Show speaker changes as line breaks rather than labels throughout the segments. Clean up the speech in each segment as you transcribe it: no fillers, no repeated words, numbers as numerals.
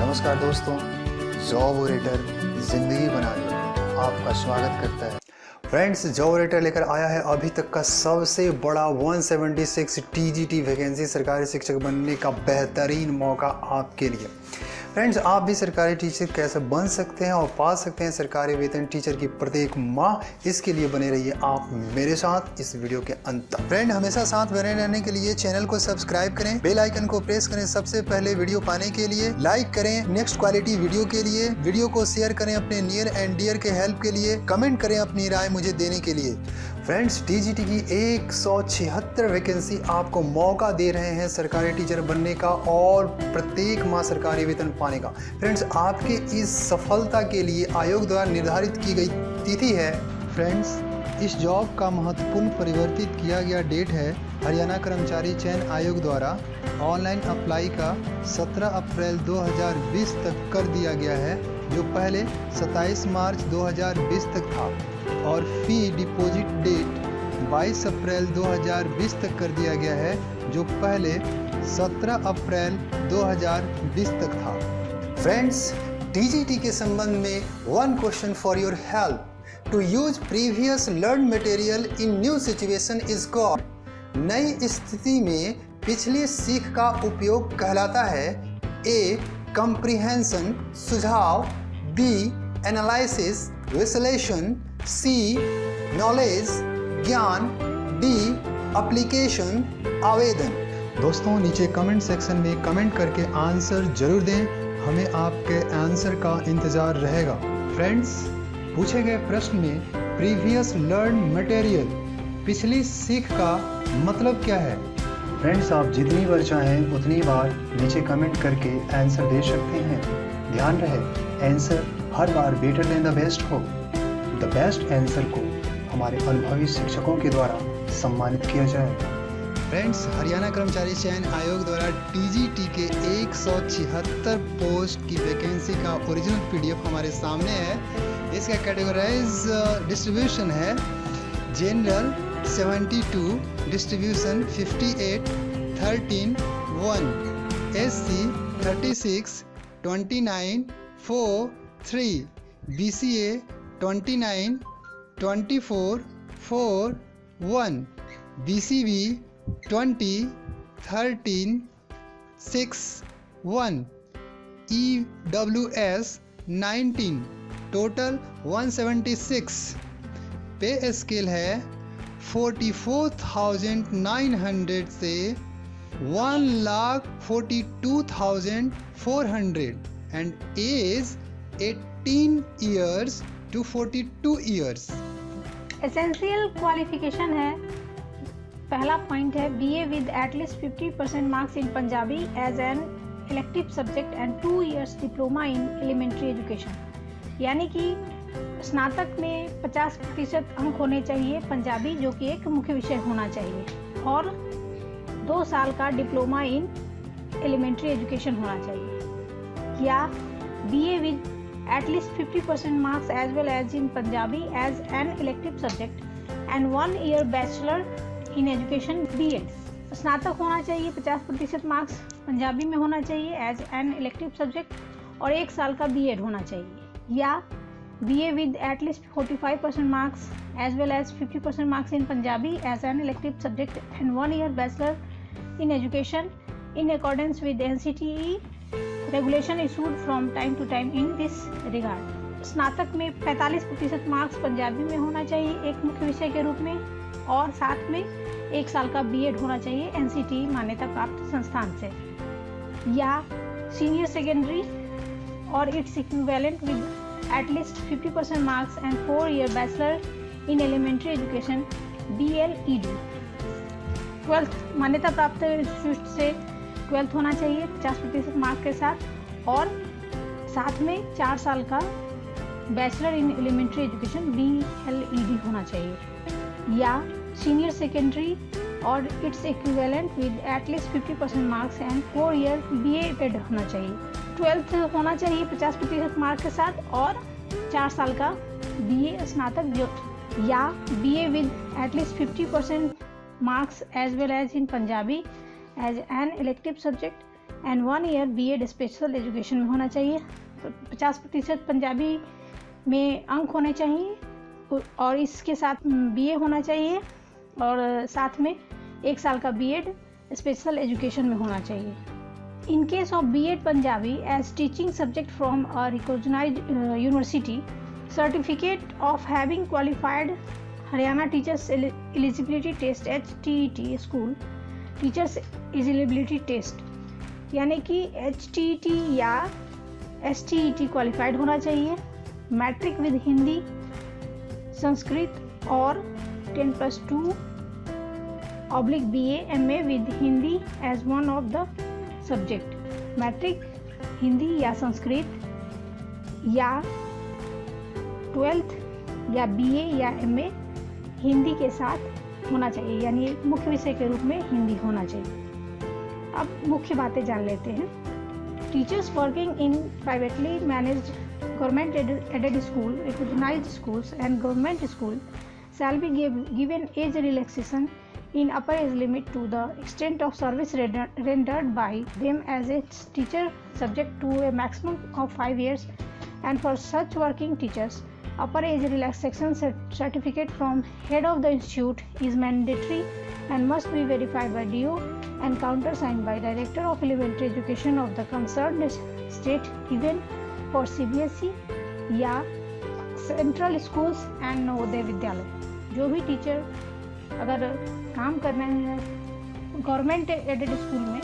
नमस्कार दोस्तों, job orator जिंदगी बना दे आपका स्वागत करता है। फ्रेंड्स, जॉब ओरेटर लेकर आया है अभी तक का सबसे बड़ा 176 टीजीटी वैकेंसी सरकारी शिक्षक बनने का बेहतरीन मौका आपके लिए। फ्रेंड्स, आप भी सरकारी टीचर कैसे बन सकते हैं और पा सकते हैं सरकारी वेतन टीचर की प्रत्येक माह, इसके लिए बने रहिए आप मेरे साथ इस वीडियो के अंत तक। फ्रेंड, हमेशा साथ बने रहने के लिए चैनल को सब्सक्राइब करें, बेल आइकन को प्रेस करें सबसे पहले वीडियो पाने के लिए, लाइक करें नेक्स्ट क्वालिटी वीडियो के लिए, वीडियो को शेयर करें अपने नियर एंड डियर के हेल्प के लिए, कमेंट करें अपनी राय मुझे देने के लिए। फ्रेंड्स, टीजीटी की 176 वैकेंसी आपको मौका दे रहे हैं सरकारी टीचर बनने का और प्रत्येक माह सरकारी वेतन पाने का। फ्रेंड्स, आपके इस सफलता के लिए आयोग द्वारा निर्धारित की गई तिथि है। फ्रेंड्स, इस जॉब का महत्वपूर्ण परिवर्तित किया गया डेट है हरियाणा कर्मचारी चयन आयोग द्वारा ऑनलाइन अप्लाई का 17 अप्रैल 2020 तक कर दिया गया है, जो पहले 27 मार्च 2020 तक था, और फी डिपॉजिट डेट 22 अप्रैल 2020 तक कर दिया गया है, जो पहले 17 अप्रैल 2020 तक था। फ्रेंड्स, टीजीटी के संबंध में one question for your help. To use previous learn material in new situation is called. नई स्थिति में पिछली सीख का उपयोग कहलाता है। ए कंप्रीहेंशन सुझाव, बी एनालिसिस विश्लेषण, सी नॉलेज ज्ञान, डी एप्लीकेशन आवेदन। दोस्तों, नीचे कमेंट सेक्शन में कमेंट करके आंसर जरूर दें, हमें आपके आंसर का इंतज़ार रहेगा। फ्रेंड्स, पूछे गए प्रश्न में प्रीवियस लर्न मटेरियल पिछली सीख का मतलब क्या है? फ्रेंड्स, आप जितनी बार चाहें उतनी बार नीचे कमेंट करके आंसर दे सकते हैं। ध्यान रहे, answer her bar better than the best हो। द बेस्ट आंसर को हमारे अनुभवी शिक्षकों के द्वारा सम्मानित किया जाए। फ्रेंड्स, हरियाणा कर्मचारी चयन आयोग द्वारा टीजीटी के 176 पोस्ट की वैकेंसी का ओरिजिनल पीडीएफ हमारे सामने है। इसका कैटेगराइज डिस्ट्रीब्यूशन है general 72, distribution 58, 13, 1, SC 36, 29, 4, 3, BCA 29, 24, 4, 1, BCB 20, 13, 6, 1, EWS 19, total 176। Pay scale है 44,900 से 1,42,400 and age 18 years to 42 years।
Essential qualification है। पहला पॉइंट है BA with at least 50% marks in Punjabi as an elective subject and 2 years diploma in elementary education, यानी कि स्नातक में 50% अंक होने चाहिए पंजाबी, जो कि एक मुख्य विषय होना चाहिए, और 2 साल का डिप्लोमा इन एलिमेंट्री एजुकेशन होना चाहिए, या BA with at least 50% marks as well as in Punjabi as an elective subject and 1 year bachelor in education BEd. स्नातक होना चाहिए, 50% मार्क्स पंजाबी में होना चाहिए एज एन इलेक्टिव सब्जेक्ट, और 1 साल का बीएड होना चाहिए, या BA with at least 45% marks as well as 50% marks in Punjabi as an elective subject and 1 year bachelor in education in accordance with NCTE regulation issued from time to time in this regard। स्नातक में 45% marks Punjabi में होना चाहिए एक मुख्य विषय के रूप में, और साथ में 1 साल का बीएड होना चाहिए NCTE मान्यता प्राप्त संस्थान से, या सीनियर सेकेंडरी और its equivalent with at least 50% marks and 4 year bachelor in elementary education BLED। 12th मान्यता प्राप्त इंस्टीट्यूट से 12th होना चाहिए 50% मार्क के साथ, और साथ में 4 साल का bachelor in elementary education BLED होना चाहिए, या सीनियर सेकेंडरी और its equivalent with at least 50% marks and 4 year BA-एड होना चाहिए। 12th होना चाहिए 50% मार्क के साथ, और 4 साल का BA स्नातक, जो या BA with at least 50% marks as well as in Punjabi as an elective subject and 1 year BEd special education में होना चाहिए। 50% पंजाबी में अंक होने चाहिए और इसके साथ बीए होना चाहिए और साथ में 1 साल का बीएड स्पेशल एजुकेशन में होना चाहिए। In case of B.Ed Punjabi as teaching subject from a recognized university, certificate of having qualified Haryana Teachers Eligibility Test HTET School Teachers Eligibility Test यानी कि HTET या STET क्वालिफाइड होना चाहिए। Matric with Hindi, Sanskrit और 10+2 BA MA with Hindi as one of the subject. Matric Hindi या संस्कृत या 12th या BA या एमए हिंदी के साथ होना चाहिए, यानी मुख्य विषय के रूप में हिंदी होना चाहिए। अब मुख्य बातें जान लेते हैं। Teachers working in privately managed government aided school, recognised schools and government school shall be given age relaxation in upper age limit to the extent of service rendered by them as a teacher subject to a maximum of 5 years, and for such working teachers upper age relaxation certificate from head of the institute is mandatory and must be verified by DO and countersigned by director of elementary education of the concerned state, even for CBSE या central schools and Navodaya Vidyalaya. जो भी teacher अगर काम कर रहे हैं government aided school में,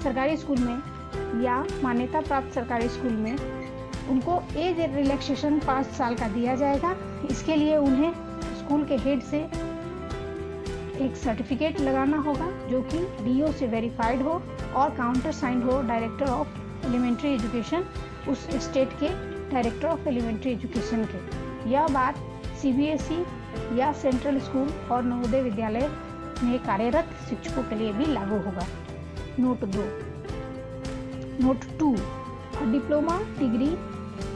सरकारी स्कूल में या मान्यता प्राप्त सरकारी स्कूल में, उनको एज रिलैक्सेशन 5 साल का दिया जाएगा। इसके लिए उन्हें स्कूल के हेड से एक सर्टिफिकेट लगाना होगा जो कि DO से वेरीफाइड हो और काउंटर साइंड हो डायरेक्टर ऑफ एलिमेंट्री एजुकेशन, उस स्टेट के डायरेक्टर ऑफ एलिमेंट्री एजुकेशन के। यह बात CBSE या सेंट्रल स्कूल और नवोदय विद्यालय में कार्यरत शिक्षकों के लिए भी लागू होगा। Note 2 diploma degree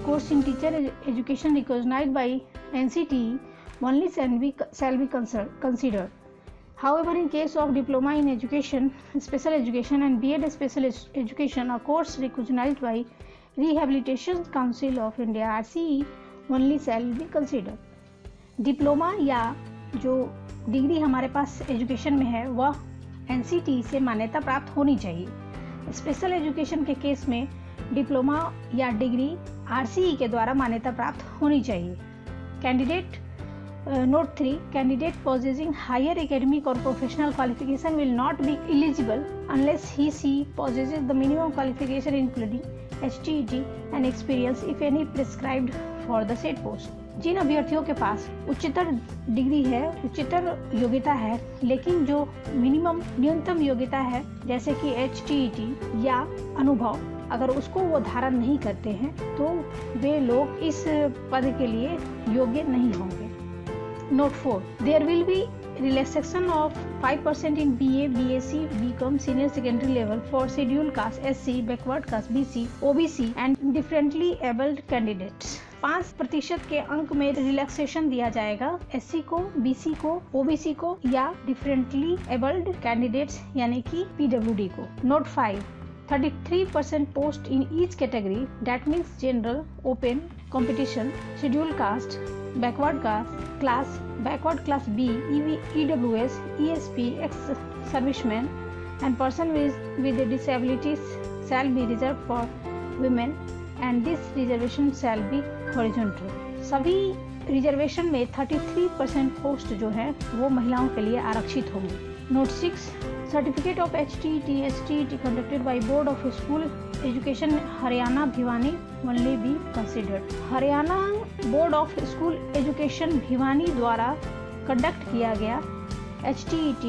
course in teacher education recognised by NCTE only shall be considered. However, in case of diploma in education, special education and B.Ed special education, a course recognized by Rehabilitation Council of India RCE only shall be considered. Diploma या जो degree हमारे पास education में है वह NCTE से मान्यता प्राप्त होनी चाहिए। स्पेशल एजुकेशन के केस में डिप्लोमा या डिग्री RCE के द्वारा मान्यता प्राप्त होनी चाहिए। Candidate Note 3 candidate possessing higher academic or professional qualification will not be eligible unless he/she possesses the minimum qualification including HTET and experience if any prescribed for the said post. जिन अभ्यर्थियों के पास उच्चतर degree है, उच्चतर योग्यता है, लेकिन जो न्यूनतम योग्यता है जैसे कि HTET या अनुभव, अगर उसको वो धारण नहीं करते हैं तो वे लोग इस पद के लिए योग्य नहीं होंगे। Note 4 there will be relaxation of 5% in BA, BSc, BCom senior secondary level for scheduled caste SC, backward caste BC, OBC and differently abled candidates। 5% के अंक में रिलैक्सेशन दिया जाएगा SC को, BC को, OBC को या डिफरेंटली एबल्ड कैंडिडेट्स यानी कि PWD को। Note 5 33% post in each category, that means general, open, competition, scheduled caste, backward class, backward class B, EWS, ESP, ex-servicemen and person with disabilities shall be reserved for women and this reservation shall be horizontal। सभी reservation में 33% post जो है वो महिलाओं के लिए आरक्षित होंगे। Note 6 certificate of HTET STET conducted by board of school education Haryana Bhiwani only be considered. Haryana board of school education Bhiwani द्वारा कंडक्ट किया गया HTET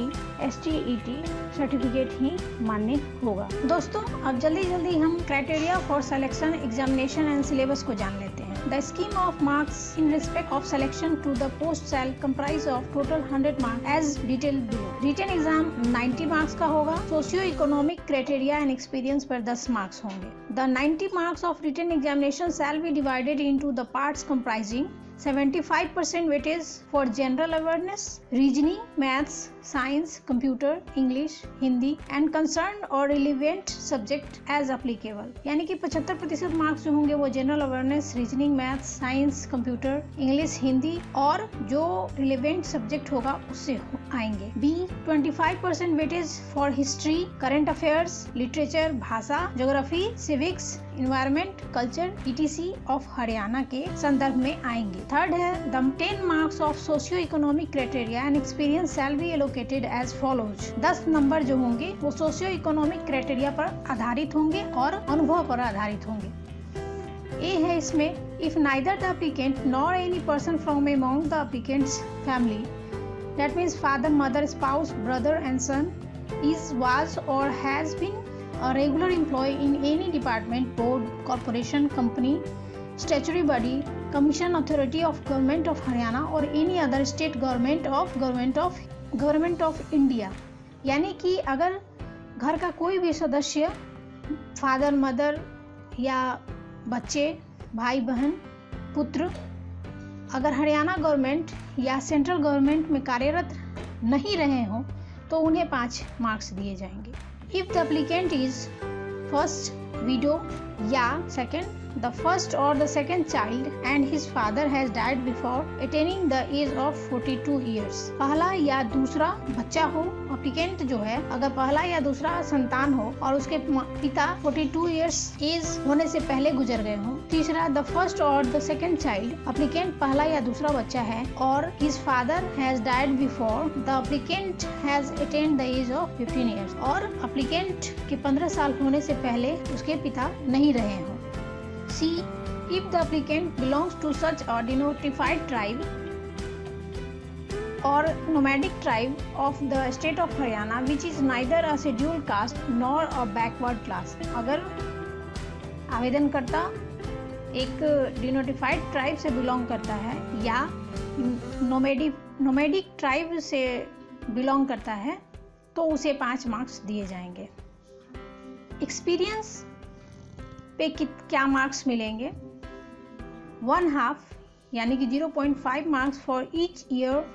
STET सर्टिफिकेट ही मान्य होगा। दोस्तों अब जल्दी हम criteria for selection examination and syllabus को जान लेते हैं। The scheme of marks in respect of selection to the post shall comprise of total 100 marks as detailed below. Written exam 90 marks का होगा। Socio economic criteria and experience पर 10 marks होंगे। The 90 marks of written examination shall be divided into the parts comprising 75% weightage for general awareness, reasoning, maths, science, computer, English, Hindi and concerned or relevant subject as applicable। यानी कि 75% marks जो होंगे वो general awareness, reasoning, maths, science, computer, English, Hindi और जो relevant subject होगा उससे आएंगे। Be 25% weightage for history, current affairs, literature, भाषा, geography, civics, environment, culture ETC of Haryana के संदर्भ में आएंगे। थर्ड है the 10 marks of socio economic criteria and experience shall be allocated as follows. 10 number जो होंगे वो सोशियो इकोनॉमिक क्राइटेरिया पर आधारित होंगे और अनुभव पर आधारित होंगे। ए है इसमें if neither the applicant nor any person from among the applicant's family, that means father, mother, spouse, brother and son is, was or has been a regular employee in any department, board, corporation, company, statutory body, commission, authority of government of Haryana or any other state government of India। यानी कि अगर घर का कोई भी सदस्य, father, mother या बच्चे, भाई बहन, पुत्र अगर हरियाणा गवर्नमेंट या सेंट्रल गवर्नमेंट में कार्यरत नहीं रहे हों तो उन्हें 5 मार्क्स दिए जाएंगे। If the applicant is first widow या सेकेंड द फर्स्ट और the second child and his father has died before attaining the age of 42 years. पहला या दूसरा बच्चा हो, एप्लीकेंट जो है अगर पहला या दूसरा संतान हो और उसके पिता 42 ईयर्स एज होने से पहले गुजर गए हों। तीसरा द फर्स्ट और द सेकेंड चाइल्ड, एप्लीकेंट पहला या दूसरा बच्चा है और his father has died before the applicant has attend the age of 15 years और एप्लीकेंट के 15 साल होने से पहले उसके पिता नहीं रहे हों। C. If the applicant belongs to such a denotified tribe or nomadic tribe of the state of Haryana which is neither a scheduled caste nor a backward class। अगर आवेदनकर्ता एक डिनोटिफाइड ट्राइब से बिलोंग करता है या nomadic tribe से belong करता है तो उसे 5 मार्क्स दिए जाएंगे। एक्सपीरियंस पे क्या मार्क्स मिलेंगे? 1/2 यानी कि 0.5 marks for each year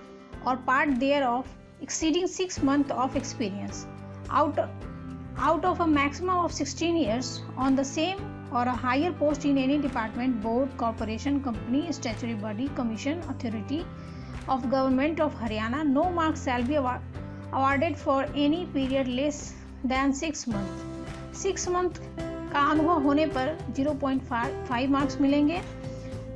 or part thereof exceeding 6 months of experience out of a maximum of 16 years on the same or a higher post in any department, board, corporation, company, statutory body, commission, authority of government of Haryana. No marks shall be awarded for any period less than 6 months। 6 month का अनुभव होने पर 0.5 marks मिलेंगे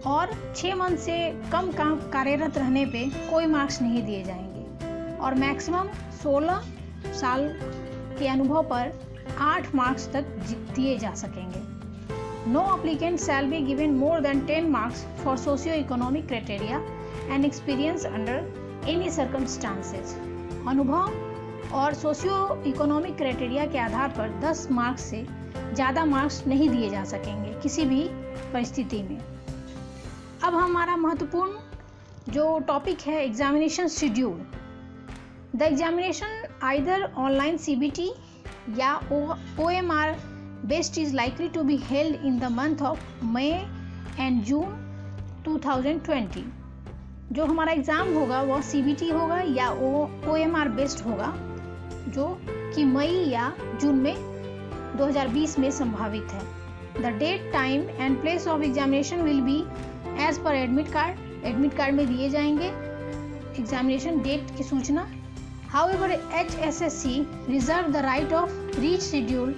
और 6 month से कम कार्यरत रहने पे कोई मार्क्स नहीं दिए जाएंगे और मैक्सिमम 16 साल के अनुभव पर 8 मार्क्स तक दिए जा सकेंगे। No applicant shall be given more than 10 marks for socio economic criteria and experience under any circumstances. अनुभव और सोशियो इकोनॉमिक क्राइटेरिया के आधार पर 10 मार्क्स से ज़्यादा मार्क्स नहीं दिए जा सकेंगे किसी भी परिस्थिति में। अब हमारा महत्वपूर्ण जो टॉपिक है examination schedule. The examination either online CBT या OMR based is likely to be held in the month of May and June 2020। जो हमारा एग्ज़ाम होगा वह CBT होगा या OMR बेस्ड होगा जो कि मई या जून में 2020 में संभावित है। The date, time and place of examination will be as per admit card में दिए जाएंगे एग्जामिनेशन डेट की सूचना। However HSSC reserve the right of reschedule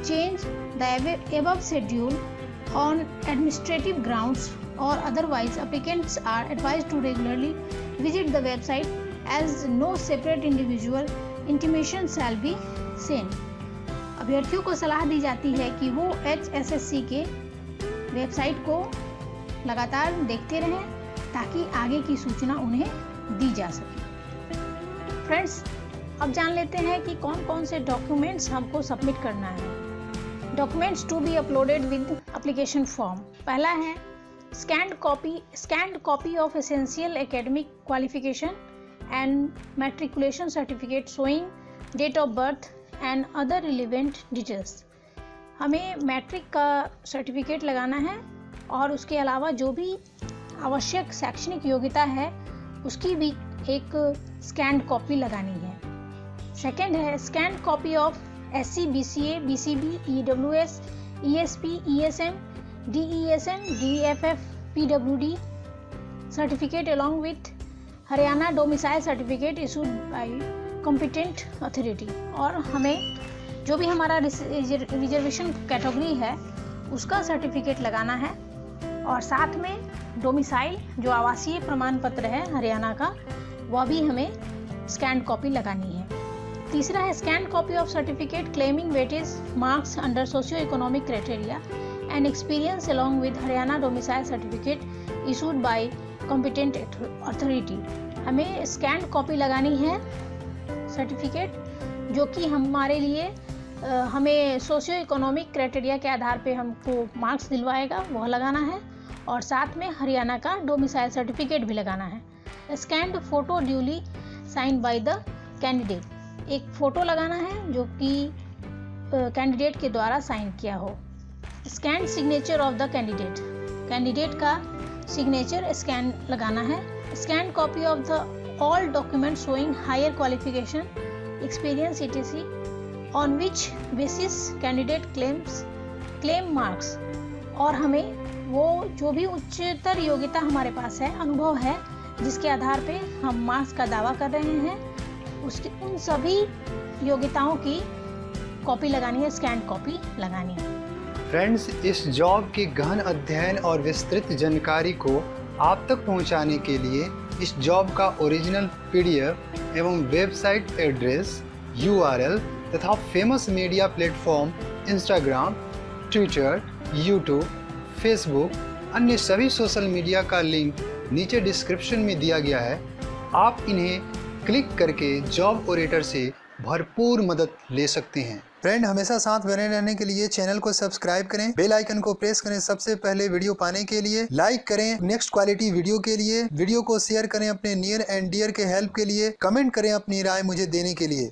change the above schedule on administrative grounds or otherwise applicants are advised to regularly visit the website as no separate individual intimation shall be sent। अभ्यर्थियों को सलाह दी जाती है कि वो HSSC के website को लगातार देखते रहें ताकि आगे की सूचना उन्हें दी जा सके। फ्रेंड्स, अब जान लेते हैं कि कौन कौन से डॉक्यूमेंट्स हमको सबमिट करना है। Documents to be uploaded with application form. पहला है scanned copy of essential academic qualification and matriculation certificate showing date of birth and other relevant details। हमें मैट्रिक का सर्टिफिकेट लगाना है और उसके अलावा जो भी आवश्यक शैक्षणिक योग्यता है उसकी भी एक स्कैन्ड कॉपी लगानी है। सेकंड है scanned copy of SC, BCA, BCB, EWS, ESP, ESM, DESM, DFF, PWD certificate along with Haryana domicile certificate issued by competent authority. और हमें जो भी हमारा रिजर्वेशन कैटेगरी है उसका सर्टिफिकेट लगाना है और साथ में डोमिसाइल जो आवासीय प्रमाण पत्र है हरियाणा का वह भी हमें स्कैन्ड कॉपी लगानी है। तीसरा है scanned copy of certificate claiming weightage marks under socio economic criteria and experience along with Haryana domicile certificate issued by competent authority. हमें स्कैन्ड कॉपी लगानी है सर्टिफिकेट जो कि हमारे लिए हमें सोशियो इकोनॉमिक क्राइटेरिया के आधार पे हमको मार्क्स दिलवाएगा, वह लगाना है और साथ में हरियाणा का डोमिसाइल सर्टिफिकेट भी लगाना है। Scanned photo duly sign by the candidate, एक फ़ोटो लगाना है जो कि कैंडिडेट के द्वारा साइन किया हो। Scanned signature of the candidate, candidate का सिग्नेचर स्कैन लगाना है। Scanned copy of the all document showing higher qualification experience etc on which basis candidate claim marks. और हमें वो जो भी उच्चतर योग्यता हमारे पास है, अनुभव है, जिसके आधार पे हम मार्क्स का दावा कर रहे हैं, उसकी उन सभी योग्यताओं की कॉपी लगानी है, स्कैन कॉपी लगानी है।
फ्रेंड्स, इस जॉब के गहन अध्ययन और विस्तृत जानकारी को आप तक पहुंचाने के लिए इस जॉब का ओरिजिनल PDF एवं वेबसाइट एड्रेस, URL तथा famous media platform Instagram, Twitter, YouTube, Facebook, अन्य सभी सोशल मीडिया का लिंक नीचे डिस्क्रिप्शन में दिया गया है। आप इन्हें क्लिक करके जॉब ओरेटर से भरपूर मदद ले सकते हैं। फ्रेंड, हमेशा साथ बने रहने के लिए चैनल को सब्सक्राइब करें, बेल आइकन को प्रेस करें सबसे पहले वीडियो पाने के लिए, लाइक करें नेक्स्ट क्वालिटी वीडियो के लिए, वीडियो को शेयर करें अपने नियर एंड डियर के हेल्प के लिए, कमेंट करें अपनी राय मुझे देने के लिए।